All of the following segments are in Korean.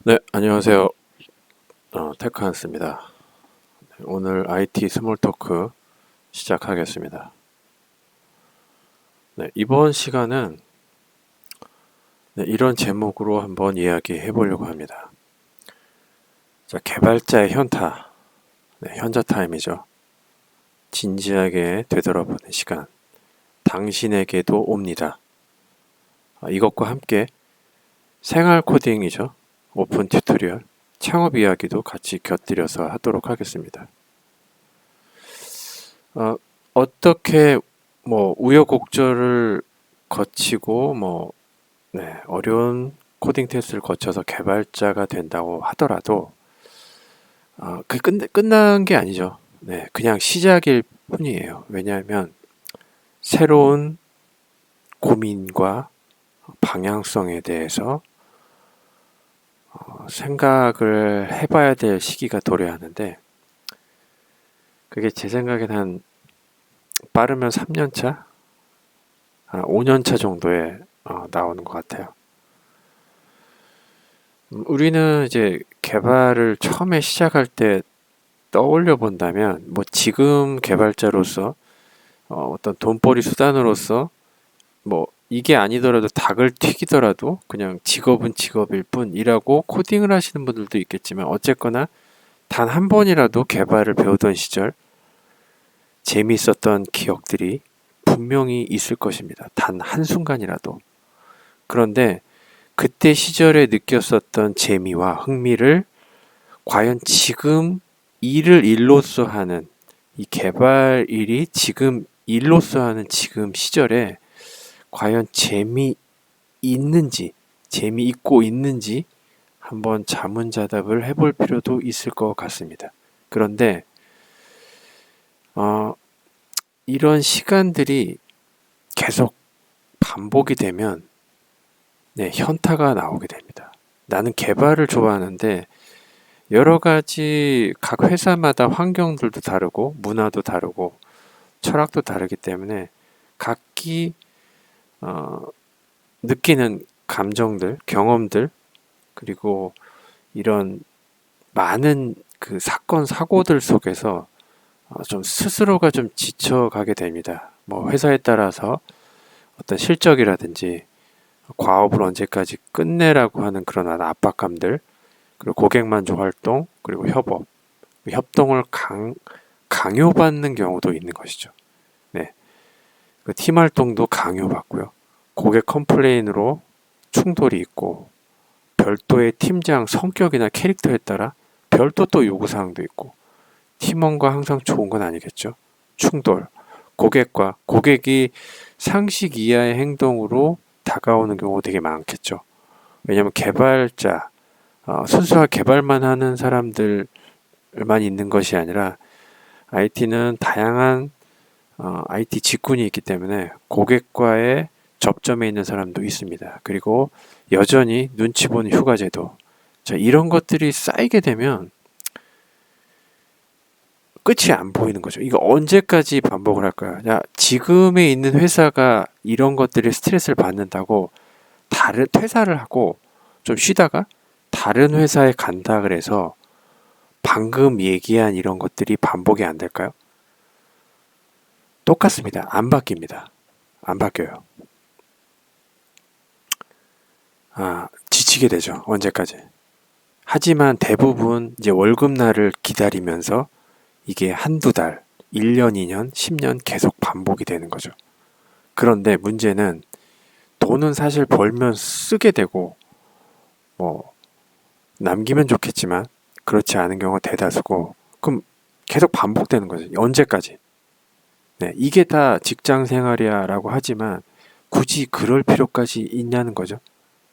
네, 안녕하세요. 테크한스입니다. 오늘 IT 스몰 토크 시작하겠습니다. 네, 이번 시간은 이런 제목으로 한번 이야기해 보려고 합니다. 자, 개발자의 현타, 현자 타임이죠. 진지하게 되돌아보는 시간, 당신에게도 옵니다. 이것과 함께 생활 코딩이죠. 오픈 튜토리얼, 창업 이야기도 같이 곁들여서 하도록 하겠습니다. 어떻게 우여곡절을 거치고 어려운 코딩 테스트를 거쳐서 개발자가 된다고 하더라도 끝난 게 아니죠. 네, 그냥 시작일 뿐이에요. 왜냐하면 새로운 고민과 방향성에 대해서 생각을 해봐야 될 시기가 도래하는데 그게 제 생각엔 한 빠르면 3년 차, 5년 차 정도에 나오는 것 같아요. 우리는 이제 개발을 처음에 시작할 때 떠올려 본다면, 지금 개발자로서 어떤 돈벌이 수단으로서 이게 아니더라도 닭을 튀기더라도 그냥 직업은 직업일 뿐이라고 코딩을 하시는 분들도 있겠지만 어쨌거나 단 한 번이라도 개발을 배우던 시절 재미있었던 기억들이 분명히 있을 것입니다. 단 한순간이라도. 그런데 그때 시절에 느꼈었던 재미와 흥미를 과연 지금 일을 일로서 하는 이 개발 일이 지금 일로서 하는 지금 시절에 과연 재미있고 있는지 한번 자문자답을 해볼 필요도 있을 것 같습니다. 그런데 이런 시간들이 계속 반복이 되면 현타가 나오게 됩니다. 나는 개발을 좋아하는데 여러 가지 각 회사마다 환경들도 다르고 문화도 다르고 철학도 다르기 때문에 각기 느끼는 감정들, 경험들 그리고 이런 많은 그 사건 사고들 속에서 좀 스스로가 좀 지쳐가게 됩니다. 회사에 따라서 어떤 실적이라든지 과업을 언제까지 끝내라고 하는 그런 압박감들 그리고 고객 만족 활동 그리고 협동을 강요받는 경우도 있는 것이죠. 네, 그 팀 활동도 강요받고요. 고객 컴플레인으로 충돌이 있고 별도의 팀장 성격이나 캐릭터에 따라 별도 또 요구사항도 있고 팀원과 항상 좋은 건 아니겠죠. 충돌, 고객이 상식 이하의 행동으로 다가오는 경우가 되게 많겠죠. 왜냐하면 순수한 개발만 하는 사람들만 있는 것이 아니라 IT는 다양한 IT 직군이 있기 때문에 고객과의 접점에 있는 사람도 있습니다. 그리고 여전히 눈치 보는 휴가제도. 자, 이런 것들이 쌓이게 되면 끝이 안 보이는 거죠. 이거 언제까지 반복을 할까요? 야, 지금에 있는 회사가 이런 것들이 스트레스를 받는다고 다른 퇴사를 하고 좀 쉬다가 다른 회사에 간다 그래서 방금 얘기한 이런 것들이 반복이 안 될까요? 똑같습니다. 안 바뀝니다. 안 바뀌어요. 지치게 되죠. 언제까지. 하지만 대부분 이제 월급날을 기다리면서 이게 한두 달, 1년, 2년, 10년 계속 반복이 되는 거죠. 그런데 문제는 돈은 사실 벌면 쓰게 되고 남기면 좋겠지만 그렇지 않은 경우가 대다수고 그럼 계속 반복되는 거죠. 언제까지? 네, 이게 다 직장 생활이야라고 하지만 굳이 그럴 필요까지 있냐는 거죠.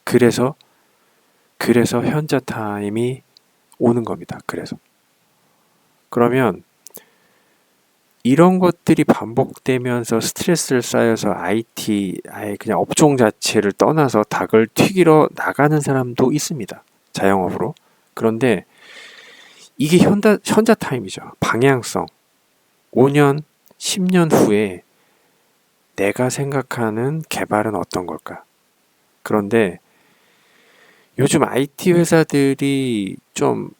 그래서 현자 타임이 오는 겁니다. 그러면 이런 것들이 반복되면서 스트레스를 쌓여서 아예 그냥 업종 자체를 떠나서 닭을 튀기러 나가는 사람도 있습니다. 자영업으로. 그런데 이게 현자 타임이죠. 방향성. 5년, 10년 후에 내가 생각하는 개발은 어떤 걸까? 그런데 요즘 IT 회사들이 좀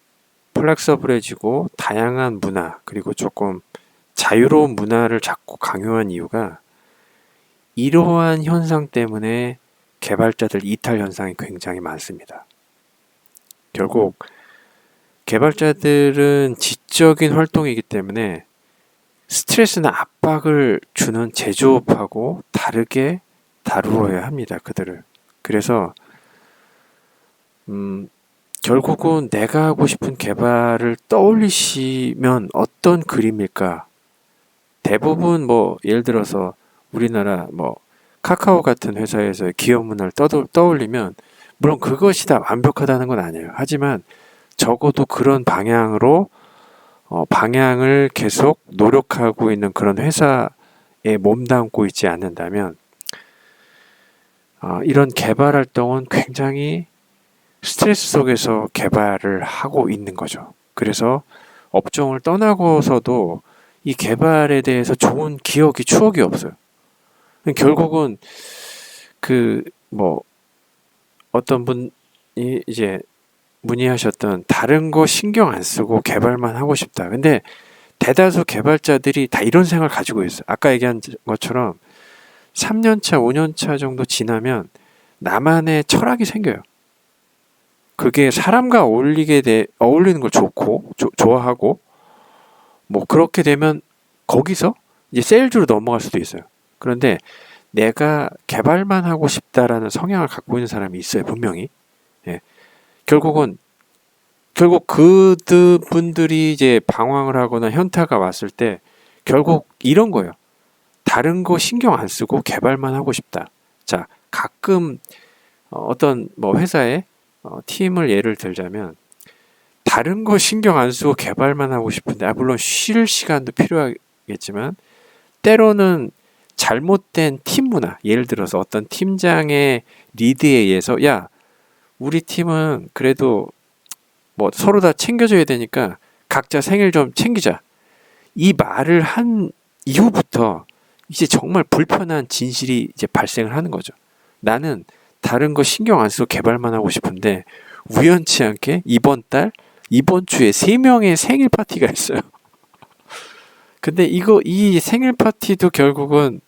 플렉서블해지고 다양한 문화 그리고 조금 자유로운 문화를 자꾸 강요한 이유가 이러한 현상 때문에 개발자들 이탈 현상이 굉장히 많습니다. 결국 개발자들은 지적인 활동이기 때문에 스트레스나 압박을 주는 제조업하고 다르게 다루어야 합니다. 그들을. 그래서 결국은 내가 하고 싶은 개발을 떠올리시면 어떤 그림일까? 대부분 뭐 예를 들어서 우리나라 뭐 카카오 같은 회사에서의 기업 문화를 떠올리면 물론 그것이 다 완벽하다는 건 아니에요. 하지만 적어도 그런 방향으로 방향을 계속 노력하고 있는 그런 회사에 몸담고 있지 않는다면 이런 개발 활동은 굉장히 스트레스 속에서 개발을 하고 있는 거죠. 그래서 업종을 떠나고서도 이 개발에 대해서 좋은 기억이 추억이 없어요. 결국은 그 뭐 어떤 분이 이제 문의하셨던 다른 거 신경 안 쓰고 개발만 하고 싶다. 근데 대다수 개발자들이 다 이런 생각을 가지고 있어요. 아까 얘기한 것처럼 3년차, 5년차 정도 지나면 나만의 철학이 생겨요. 그게 사람과 어울리는 걸 좋고, 좋아하고, 뭐 그렇게 되면 거기서 이제 세일즈로 넘어갈 수도 있어요. 그런데 내가 개발만 하고 싶다라는 성향을 갖고 있는 사람이 있어요, 분명히. 예. 결국 그분들이 이제 방황을 하거나 현타가 왔을 때 결국 이런 거예요. 다른 거 신경 안 쓰고 개발만 하고 싶다. 자, 가끔 어떤 뭐 회사에 팀을 예를 들자면 다른 거 신경 안 쓰고 개발만 하고 싶은데 물론 쉴 시간도 필요하겠지만 때로는 잘못된 팀 문화 예를 들어서 어떤 팀장의 리드에 의해서 야 우리 팀은 그래도 뭐 서로 다 챙겨줘야 되니까 각자 생일 좀 챙기자 이 말을 한 이후부터 이제 정말 불편한 진실이 이제 발생을 하는 거죠. 나는 다른 거 신경 안 쓰고 개발만 하고 싶은데 우연치 않게 이번 주에 3명의 생일 파티가 있어요. 근데 이 생일 파티도 결국은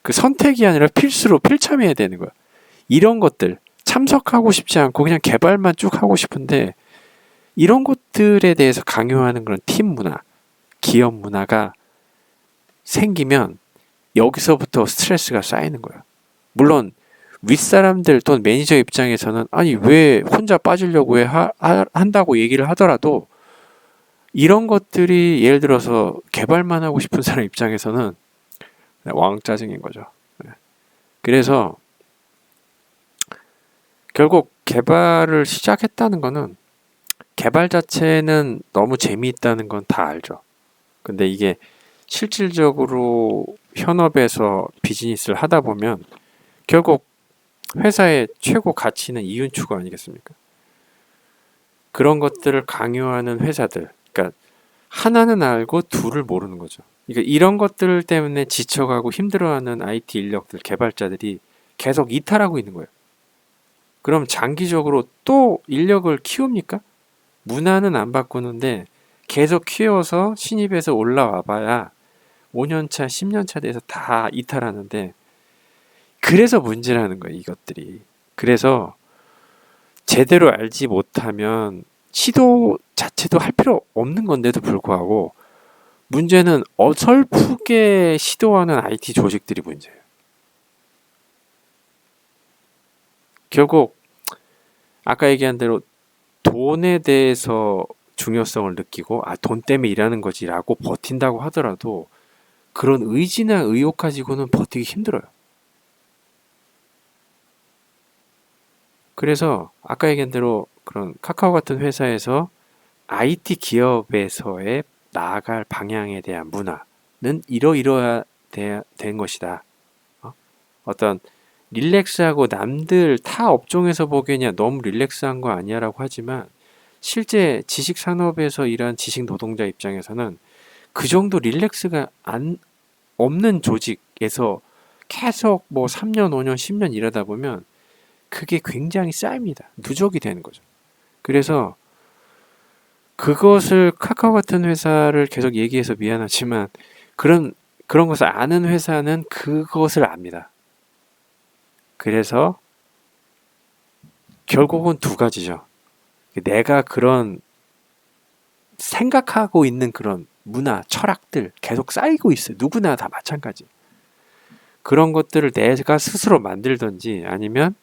그 선택이 아니라 필수로 필참해야 되는 거야. 이런 것들 참석하고 싶지 않고 그냥 개발만 쭉 하고 싶은데 이런 것들에 대해서 강요하는 그런 팀 문화, 기업 문화가 생기면 여기서부터 스트레스가 쌓이는 거야. 물론 윗사람들 또는 매니저 입장에서는 아니 왜 혼자 빠지려고 한다고 얘기를 하더라도 이런 것들이 예를 들어서 개발만 하고 싶은 사람 입장에서는 왕짜증인 거죠. 그래서 결국 개발을 시작했다는 거는 개발 자체는 너무 재미있다는 건 다 알죠. 근데 이게 실질적으로 현업에서 비즈니스를 하다 보면 결국 회사의 최고 가치는 이윤 추구 아니겠습니까? 그런 것들을 강요하는 회사들, 그러니까 하나는 알고 둘을 모르는 거죠. 그러니까 이런 것들 때문에 지쳐가고 힘들어하는 IT 인력들, 개발자들이 계속 이탈하고 있는 거예요. 그럼 장기적으로 또 인력을 키웁니까? 문화는 안 바꾸는데 계속 키워서 신입에서 올라와 봐야 5년차, 10년차 돼서 다 이탈하는데 그래서 문제라는 거예요, 이것들이. 그래서 제대로 알지 못하면 시도 자체도 할 필요 없는 건데도 불구하고 문제는 어설프게 시도하는 IT 조직들이 문제예요. 결국 아까 얘기한 대로 돈에 대해서 중요성을 느끼고 돈 때문에 일하는 거지라고 버틴다고 하더라도 그런 의지나 의욕 가지고는 버티기 힘들어요. 그래서 아까 얘기한 대로 그런 카카오 같은 회사에서 IT 기업에서의 나아갈 방향에 대한 문화는 이러이러야 된 것이다. 어떤 릴렉스하고 남들 타 업종에서 보기에는 너무 릴렉스한 거 아니야라고 하지만 실제 지식 산업에서 일한 지식 노동자 입장에서는 그 정도 릴렉스가 없는 조직에서 계속 뭐 3년, 5년, 10년 일하다 보면 그게 굉장히 쌓입니다. 누적이 되는 거죠. 그래서 그것을 카카오 같은 회사를 계속 얘기해서 미안하지만 그런 것을 아는 회사는 그것을 압니다. 그래서 결국은 두 가지죠. 내가 그런 생각하고 있는 그런 문화, 철학들 계속 쌓이고 있어요. 누구나 다 마찬가지. 그런 것들을 내가 스스로 만들든지 아니면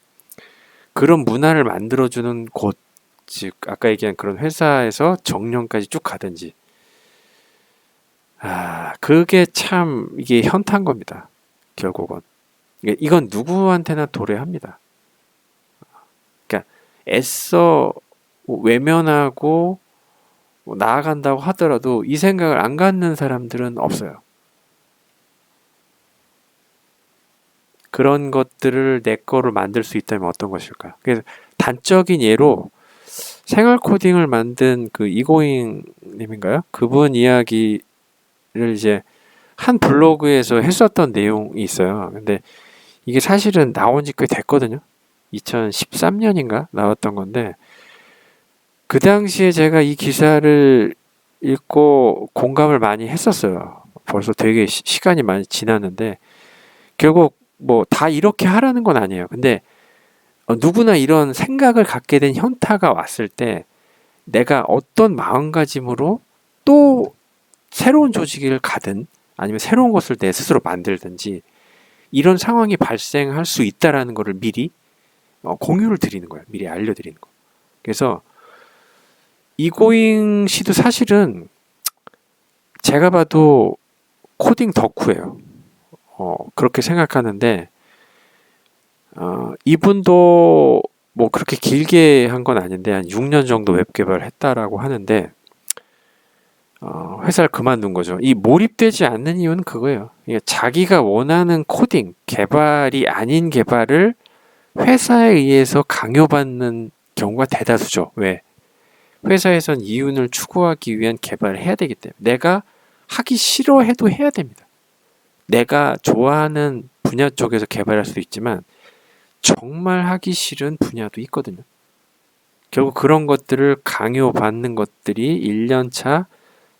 그런 문화를 만들어주는 곳, 즉 아까 얘기한 그런 회사에서 정년까지 쭉 가든지. 그게 참 이게 현타인 겁니다. 결국은. 이건 누구한테나 도래합니다. 그러니까 애써 외면하고 나아간다고 하더라도 이 생각을 안 갖는 사람들은 없어요. 그런 것들을 내 거로 만들 수 있다면 어떤 것일까? 그래서 단적인 예로 생활 코딩을 만든 그 이고잉 님인가요? 그분 이야기를 이제 한 블로그에서 했었던 내용이 있어요. 근데 이게 사실은 나온 지 꽤 됐거든요. 2013년인가 나왔던 건데 그 당시에 제가 이 기사를 읽고 공감을 많이 했었어요. 벌써 되게 시간이 많이 지났는데 결국 뭐 다 이렇게 하라는 건 아니에요. 근데 누구나 이런 생각을 갖게 된 현타가 왔을 때 내가 어떤 마음가짐으로 또 새로운 조직을 가든 아니면 새로운 것을 내 스스로 만들든지 이런 상황이 발생할 수 있다라는 것을 미리 공유를 드리는 거예요. 미리 알려드리는 거. 그래서 이고잉 씨도 사실은 제가 봐도 코딩 덕후예요. 그렇게 생각하는데 이분도 뭐 그렇게 길게 한 건 아닌데 한 6년 정도 웹 개발을 했다라고 하는데 회사를 그만둔 거죠. 이 몰입되지 않는 이유는 그거예요. 자기가 원하는 코딩, 개발이 아닌 개발을 회사에 의해서 강요받는 경우가 대다수죠. 왜? 회사에선 이윤을 추구하기 위한 개발을 해야 되기 때문에 내가 하기 싫어해도 해야 됩니다. 내가 좋아하는 분야 쪽에서 개발할 수도 있지만 정말 하기 싫은 분야도 있거든요. 결국 그런 것들을 강요받는 것들이 1년차,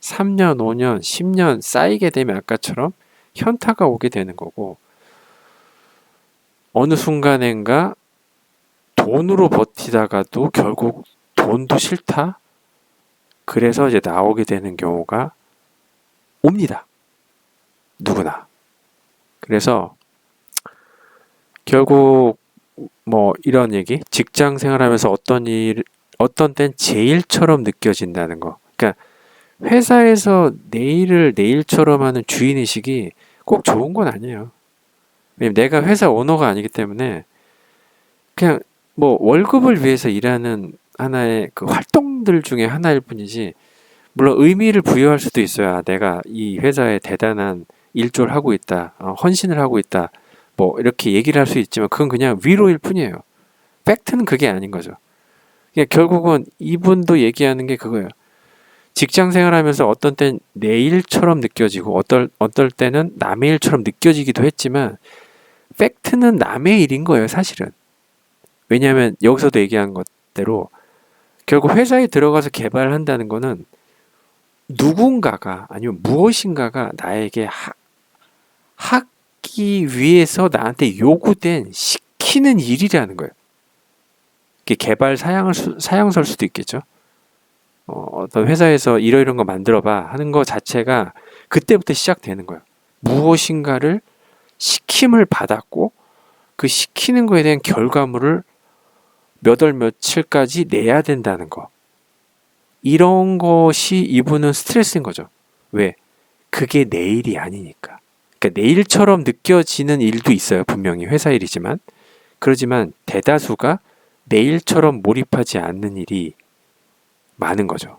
3년, 5년, 10년 쌓이게 되면 아까처럼 현타가 오게 되는 거고 어느 순간엔가 돈으로 버티다가도 결국 돈도 싫다? 그래서 이제 나오게 되는 경우가 옵니다. 누구나. 그래서 결국 뭐 이런 얘기, 직장 생활하면서 어떤 땐 제일처럼 느껴진다는 거. 그러니까 회사에서 내일을 내일처럼 하는 주인의식이 꼭 좋은 건 아니에요. 왜냐면 내가 회사 오너가 아니기 때문에 그냥 뭐 월급을 위해서 일하는 하나의 그 활동들 중에 하나일 뿐이지 물론 의미를 부여할 수도 있어요. 내가 이 회사에 대단한 일조를 하고 있다. 헌신을 하고 있다. 뭐 이렇게 얘기를 할 수 있지만 그건 그냥 위로일 뿐이에요. 팩트는 그게 아닌 거죠. 그러니까 결국은 이분도 얘기하는 게 그거예요. 직장 생활하면서 어떤 땐 내 일처럼 느껴지고 어떨 때는 남의 일처럼 느껴지기도 했지만 팩트는 남의 일인 거예요, 사실은. 왜냐하면 여기서도 얘기한 것대로 결국 회사에 들어가서 개발을 한다는 거는 누군가가 아니면 무엇인가가 나에게 하기 위해서 나한테 요구된 시키는 일이라는 거예요. 이게 개발 사양서일 수도 있겠죠. 어떤 회사에서 이런 거 만들어봐 하는 거 자체가 그때부터 시작되는 거예요. 무엇인가를 시킴을 받았고 그 시키는 거에 대한 결과물을 몇 월 며칠까지 내야 된다는 거. 이런 것이 이분은 스트레스인 거죠. 왜? 그게 내 일이 아니니까. 그러니까 내 일처럼 느껴지는 일도 있어요. 분명히 회사 일이지만. 그러지만 대다수가 내 일처럼 몰입하지 않는 일이 많은 거죠.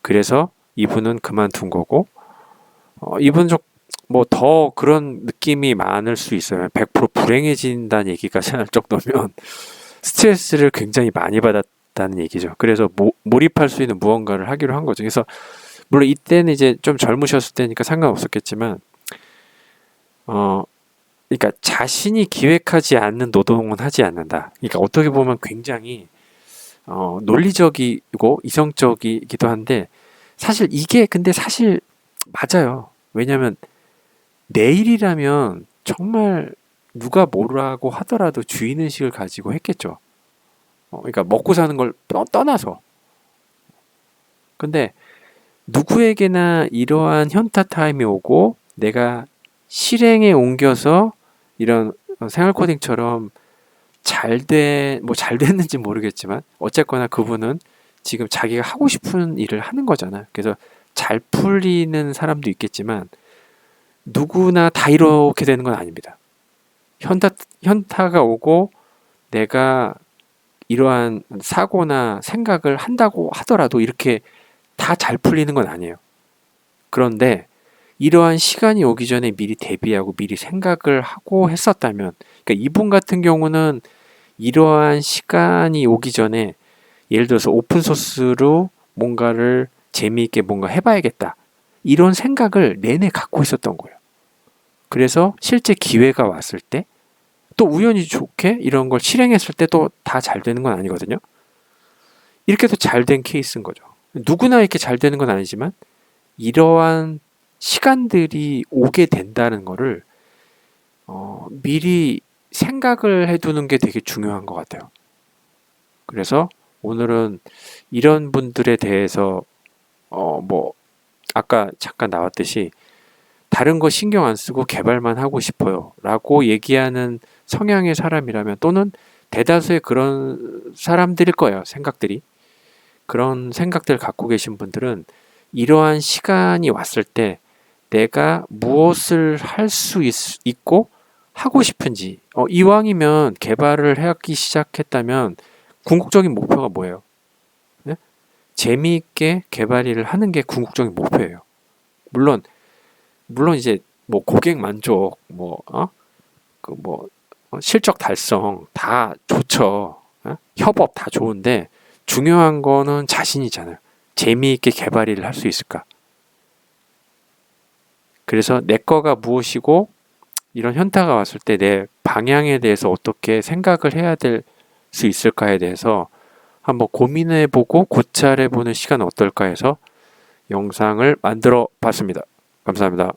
그래서 이분은 그만둔 거고 이분 뭐 더 그런 느낌이 많을 수 있어요. 100% 불행해진다는 얘기까지 할 정도면 스트레스를 굉장히 많이 받았다는 얘기죠. 그래서 몰입할 수 있는 무언가를 하기로 한 거죠. 그래서 물론 이때는 이제 좀 젊으셨을 때니까 상관없었겠지만 그러니까 자신이 기획하지 않는 노동은 하지 않는다. 그러니까 어떻게 보면 굉장히 논리적이고 이성적이기도 한데 사실 이게 근데 사실 맞아요. 왜냐하면 내일이라면 정말 누가 뭐라고 하더라도 주인의식을 가지고 했겠죠. 그러니까 먹고 사는 걸 떠나서. 근데 누구에게나 이러한 현타 타임이 오고 내가 실행에 옮겨서 이런 생활 코딩처럼 잘 됐는지 모르겠지만 어쨌거나 그분은 지금 자기가 하고 싶은 일을 하는 거잖아요. 그래서 잘 풀리는 사람도 있겠지만 누구나 다 이렇게 되는 건 아닙니다. 현타가 오고 내가 이러한 사고나 생각을 한다고 하더라도 이렇게 다 잘 풀리는 건 아니에요. 그런데 이러한 시간이 오기 전에 미리 대비하고 미리 생각을 하고 했었다면, 그러니까 이분 같은 경우는 이러한 시간이 오기 전에 예를 들어서 오픈소스로 뭔가를 재미있게 뭔가 해봐야겠다. 이런 생각을 내내 갖고 있었던 거예요. 그래서 실제 기회가 왔을 때 또 우연히 좋게 이런 걸 실행했을 때 또 다 잘 되는 건 아니거든요. 이렇게 또 잘 된 케이스인 거죠. 누구나 이렇게 잘 되는 건 아니지만 이러한 시간들이 오게 된다는 거를 미리 생각을 해두는 게 되게 중요한 것 같아요. 그래서 오늘은 이런 분들에 대해서 뭐 아까 잠깐 나왔듯이 다른 거 신경 안 쓰고 개발만 하고 싶어요 라고 얘기하는 성향의 사람이라면 또는 대다수의 그런 사람들일 거예요. 생각들이. 그런 생각들 갖고 계신 분들은 이러한 시간이 왔을 때 내가 무엇을 할 수 있고 하고 싶은지 이왕이면 개발을 하기 시작했다면 궁극적인 목표가 뭐예요? 네? 재미있게 개발 일을 하는 게 궁극적인 목표예요. 물론 이제 뭐 고객 만족 실적 달성 다 좋죠. 협업 다 좋은데 중요한 거는 자신이잖아요. 재미있게 개발 일을 할 수 있을까? 그래서 내 거가 무엇이고 이런 현타가 왔을 때 내 방향에 대해서 어떻게 생각을 해야 될 수 있을까에 대해서 한번 고민해보고 고찰해보는 시간 어떨까 해서 영상을 만들어 봤습니다. 감사합니다.